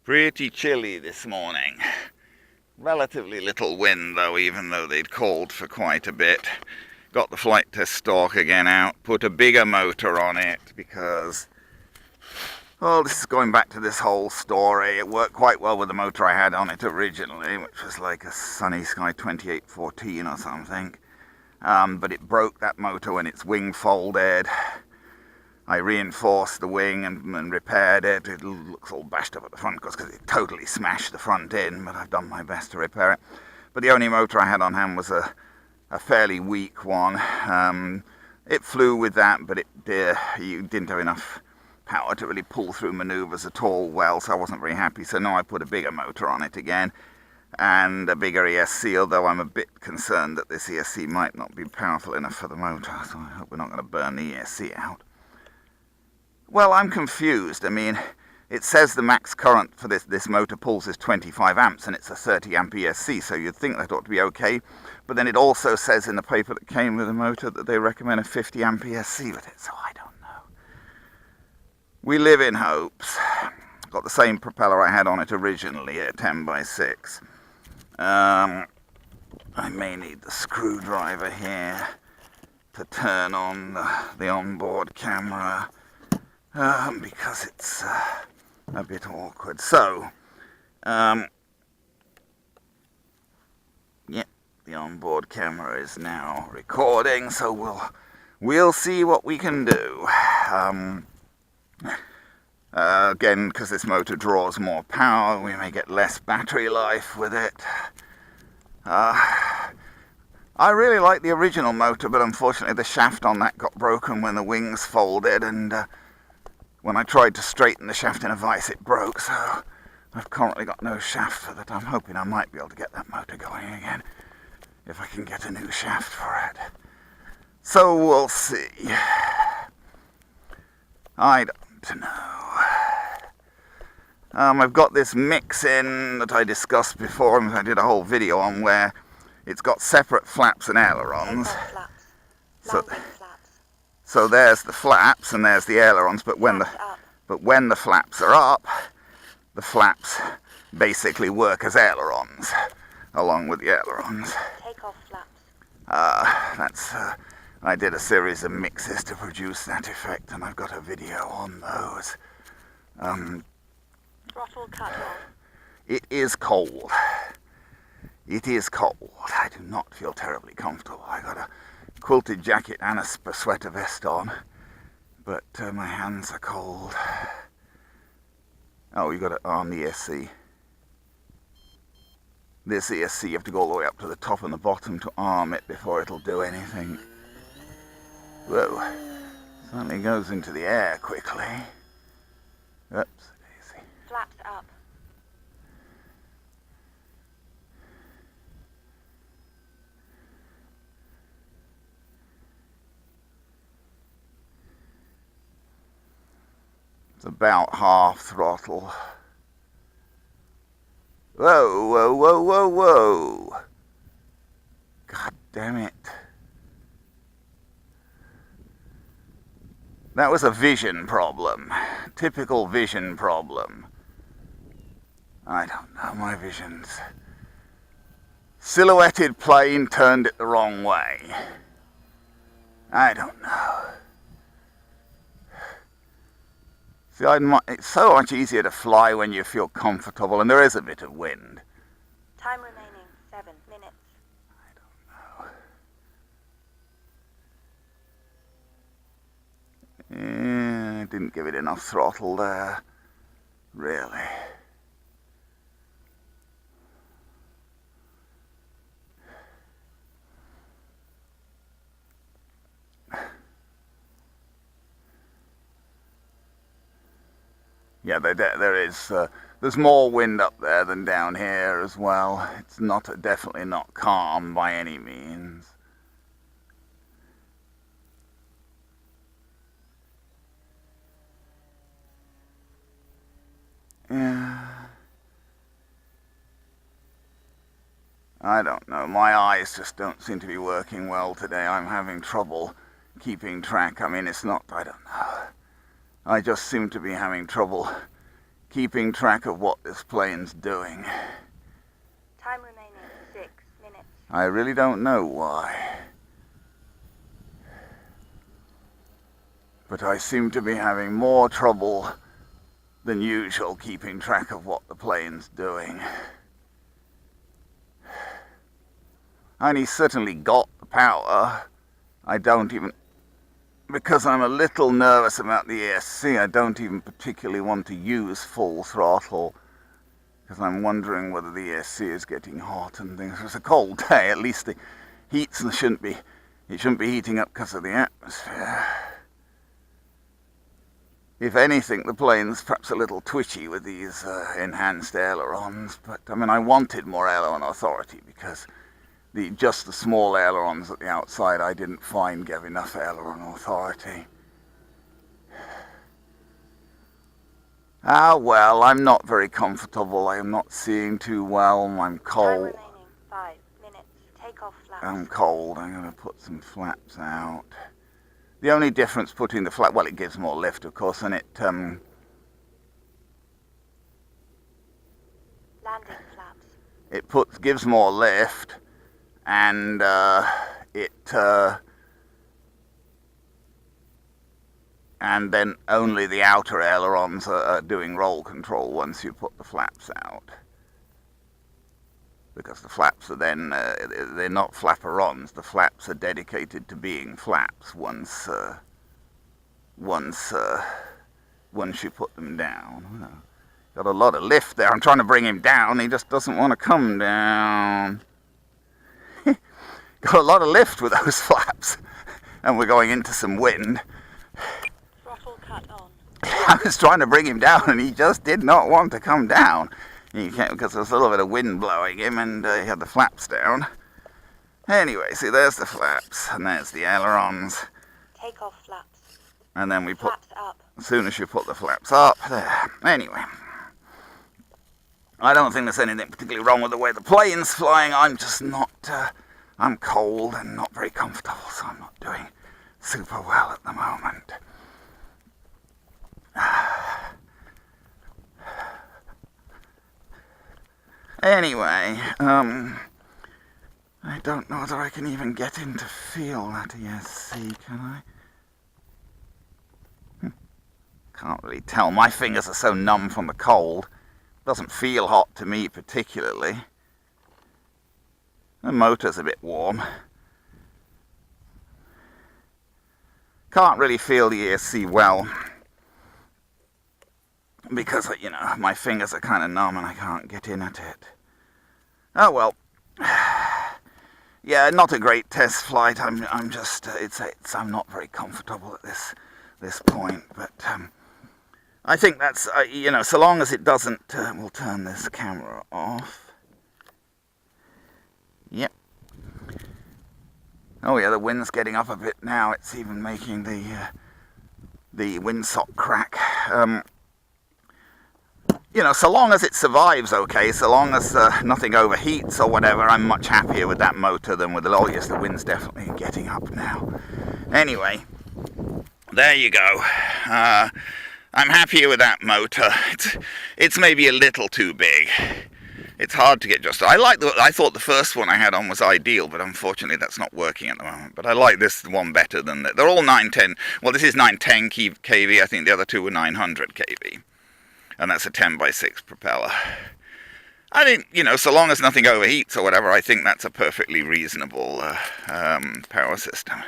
Pretty chilly this morning. Relatively little wind though, even though they'd called for quite a bit. Got the Flite Test Storch again out, put a bigger motor on it because, well, this is going back to this whole story. It worked quite well with the motor I had on it originally, which was like a Sunny Sky 2814 or something. But it broke that motor when its wing folded. I reinforced the wing and repaired it. It looks all bashed up at the front because it totally smashed the front end, but I've done my best to repair it. But the only motor I had on hand was a fairly weak one. It flew with that, but you didn't have enough power to really pull through manoeuvres at all well, so I wasn't very happy. So now I put a bigger motor on it again, and a bigger ESC, although I'm a bit concerned that this ESC might not be powerful enough for the motor, so I hope we're not going to burn the ESC out. Well, I'm confused. I mean, it says the max current for this motor pulls is 25 amps, and it's a 30 amp ESC, so you'd think that ought to be okay. But then it also says in the paper that came with the motor that they recommend a 50 amp ESC with it, so I don't know. We live in hopes. Got the same propeller I had on it originally at 10x6. I may need the screwdriver here to turn on the onboard camera. Because it's a bit awkward. So, yeah, the onboard camera is now recording, so we'll see what we can do. Again, because this motor draws more power, we may get less battery life with it. I really like the original motor, but unfortunately the shaft on that got broken when the wings folded, and when I tried to straighten the shaft in a vise, it broke, so I've currently got no shaft for that. I'm hoping I might be able to get that motor going again, if I can get a new shaft for it. So we'll see. I don't know. I've got this mix in that I discussed before, and I did a whole video on, where it's got separate flaps and ailerons. So there's the flaps and there's the ailerons, but when the flaps are up, the flaps basically work as ailerons, along with the ailerons. Take off flaps. I did a series of mixes to produce that effect, and I've got a video on those. Throttle cut off. It is cold. It is cold. I do not feel terribly comfortable. I got a quilted jacket and a sweater vest on, but my hands are cold. Oh, you got to arm the ESC. This ESC, you have to go all the way up to the top and the bottom to arm it before it'll do anything. Whoa, suddenly goes into the air quickly. Oops, daisy. Flaps up. It's about half throttle. Whoa, whoa, whoa, whoa, whoa. God damn it. That was a vision problem. Typical vision problem. I don't know, my vision's silhouetted plane turned it the wrong way. I don't know. See, it's so much easier to fly when you feel comfortable, and there is a bit of wind. Time remaining 7 minutes. I don't know. I didn't give it enough throttle there, really. Yeah, there's more wind up there than down here as well. It's definitely not calm by any means. Yeah. I don't know. My eyes just don't seem to be working well today. I'm having trouble keeping track. I mean, it's not, I don't know. I just seem to be having trouble keeping track of what this plane's doing. Time remaining 6 minutes. I really don't know why. But I seem to be having more trouble than usual keeping track of what the plane's doing. And he's certainly got the power. I don't even, because I'm a little nervous about the ESC, I don't even particularly want to use full throttle, because I'm wondering whether the ESC is getting hot and things. It's a cold day, at least the heats shouldn't be heating up because of the atmosphere. If anything, the plane's perhaps a little twitchy with these enhanced ailerons, but I mean, I wanted more aileron authority because just the small ailerons at the outside I didn't find gave enough aileron authority. Ah, well, I'm not very comfortable. I'm not seeing too well. I'm cold. Time remaining 5 minutes. Take off flaps. I'm cold. I'm going to put some flaps out. The only difference putting the flap, well, it gives more lift, of course, and it Landing flaps. gives more lift, and and then only the outer ailerons are doing roll control once you put the flaps out. Because the flaps are then, they're not flaperons, the flaps are dedicated to being flaps once you put them down. Got a lot of lift there. I'm trying to bring him down, he just doesn't want to come down. Got a lot of lift with those flaps, and we're going into some wind. Throttle cut on. I was trying to bring him down, and he just did not want to come down. He can't, because there's a little bit of wind blowing him, and he had the flaps down. Anyway, see, there's the flaps, and there's the ailerons. Take off flaps. And then we put, Flaps up. as soon as you put the flaps up, there. Anyway, I don't think there's anything particularly wrong with the way the plane's flying. I'm just not, I'm cold and not very comfortable, so I'm not doing super well at the moment. Anyway, I don't know whether I can even get him to feel that ESC, can I? Can't really tell. My fingers are so numb from the cold. Doesn't feel hot to me particularly. The motor's a bit warm. Can't really feel the ESC well, because, you know, my fingers are kind of numb and I can't get in at it. Oh well. Yeah, not a great test flight. I'm just I'm not very comfortable at this point, but I think that's you know, so long as it doesn't we'll turn this camera off. Yep. Oh yeah, the wind's getting up a bit now. It's even making the windsock crack. You know, so long as it survives okay, so long as nothing overheats or whatever, I'm much happier with that motor than with the, oh yes, the wind's definitely getting up now. Anyway, there you go. I'm happier with that motor. It's maybe a little too big. It's hard to get just. I thought the first one I had on was ideal, but unfortunately that's not working at the moment. But I like this one better than that. They're all 910. Well, this is 910 kV. I think the other two were 900 kV. And that's a 10x6 propeller. I think, you know, so long as nothing overheats or whatever, I think that's a perfectly reasonable power system.